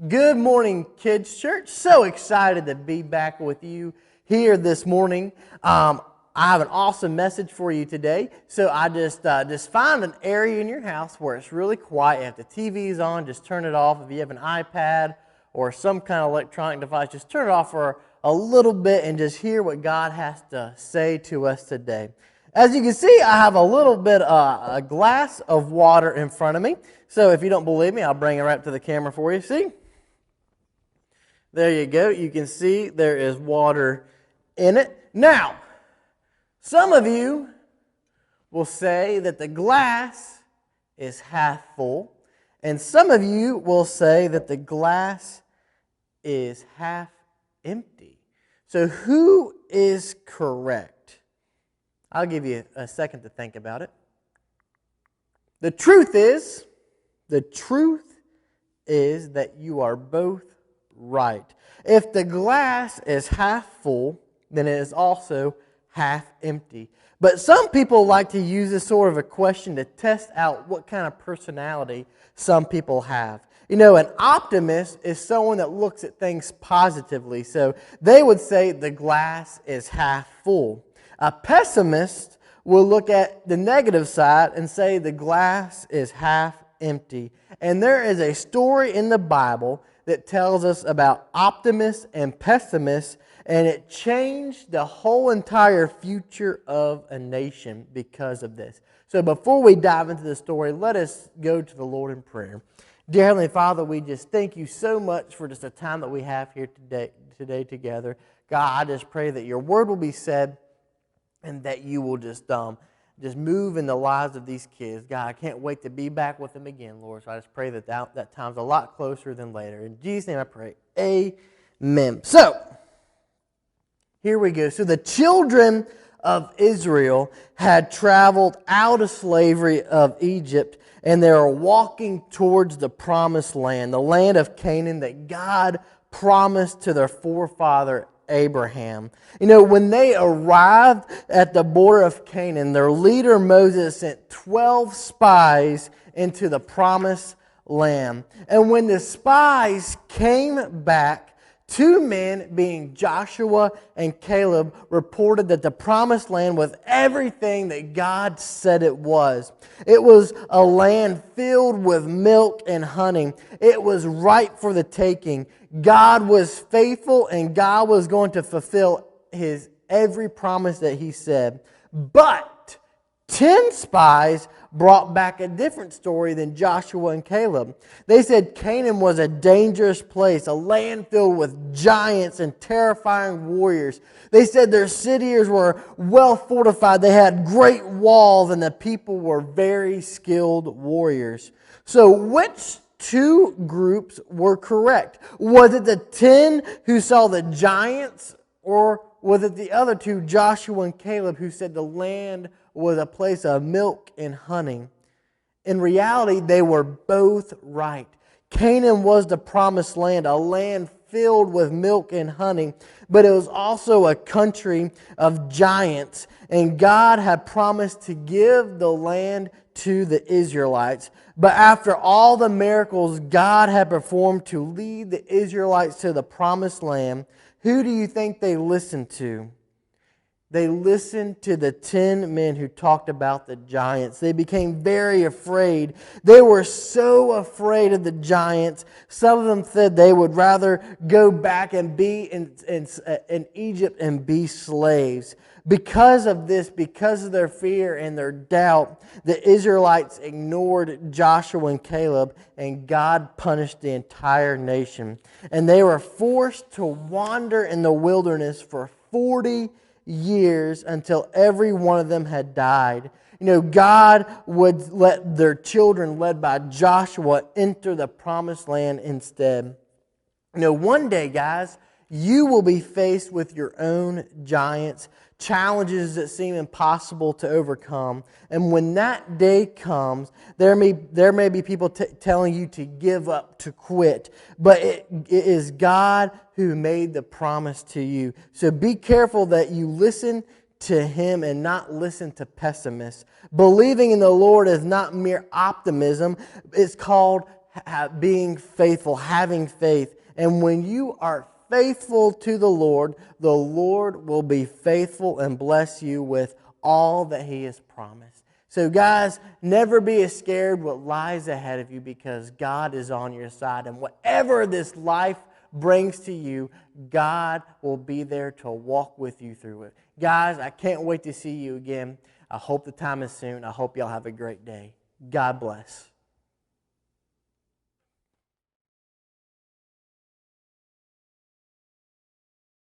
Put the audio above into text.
Good morning, Kids Church. So excited to be back with you here this morning. I have an awesome message for you today. So I just find an area in your house where it's really quiet. If the TV's on, just turn it off. If you have an iPad or some kind of electronic device, just turn it off for a little bit and just hear what God has to say to us today. As you can see, I have a little bit a glass of water in front of me. So if you don't believe me, I'll bring it right up to the camera for you. See? There you go. You can see there is water in it. Now, some of you will say that the glass is half full, and some of you will say that the glass is half empty. So who is correct? I'll give you a second to think about it. The truth is that you are both right. If the glass is half full, then it is also half empty. But some people like to use this sort of a question to test out what kind of personality some people have. You know, an optimist is someone that looks at things positively. So they would say the glass is half full. A pessimist will look at the negative side and say the glass is half empty. And there is a story in the Bible that tells us about optimists and pessimists, and it changed the whole entire future of a nation because of this. So before we dive into the story, let us go to the Lord in prayer. Dear Heavenly Father, we just thank you so much for just the time that we have here today together. God, I just pray that your word will be said and that you will just move in the lives of these kids. God, I can't wait to be back with them again, Lord. So I just pray that time's a lot closer than later. In Jesus' name I pray. Amen. So, here we go. So the children of Israel had traveled out of slavery of Egypt, and they were walking towards the promised land, the land of Canaan that God promised to their forefather Abraham. You know, when they arrived at the border of Canaan, their leader Moses sent 12 spies into the promised land. And when the spies came back, two men, being Joshua and Caleb, reported that the promised land was everything that God said it was. It was a land filled with milk and honey. It was ripe for the taking. God was faithful, and God was going to fulfill His every promise that He said. But 10 spies brought back a different story than Joshua and Caleb. They said Canaan was a dangerous place, a land filled with giants and terrifying warriors. They said their cities were well fortified, they had great walls, and the people were very skilled warriors. So which two groups were correct? Was it the 10 who saw the giants, or was it the other two, Joshua and Caleb, who said the land was a place of milk and honey? In reality, they were both right. Canaan was the promised land, a land filled with milk and honey, but it was also a country of giants, and God had promised to give the land to the Israelites. But after all the miracles God had performed to lead the Israelites to the promised land, who do you think they listened to? They listened to the 10 men who talked about the giants. They became very afraid. They were so afraid of the giants. Some of them said they would rather go back and be in Egypt and be slaves. Because of this, because of their fear and their doubt, the Israelites ignored Joshua and Caleb, and God punished the entire nation. And they were forced to wander in the wilderness for 40 years until every one of them had died. You know, God would let their children, led by Joshua, enter the promised land instead. You know, one day, guys, you will be faced with your own giants, challenges that seem impossible to overcome. And when that day comes, there may be people telling you to give up, to quit. But it is God who made the promise to you. So be careful that you listen to Him and not listen to pessimists. Believing in the Lord is not mere optimism. It's called being faithful, having faith. And when you are faithful to the Lord will be faithful and bless you with all that He has promised. So guys, never be scared what lies ahead of you, because God is on your side. And whatever this life brings to you, God will be there to walk with you through it. Guys, I can't wait to see you again. I hope the time is soon. I hope y'all have a great day. God bless.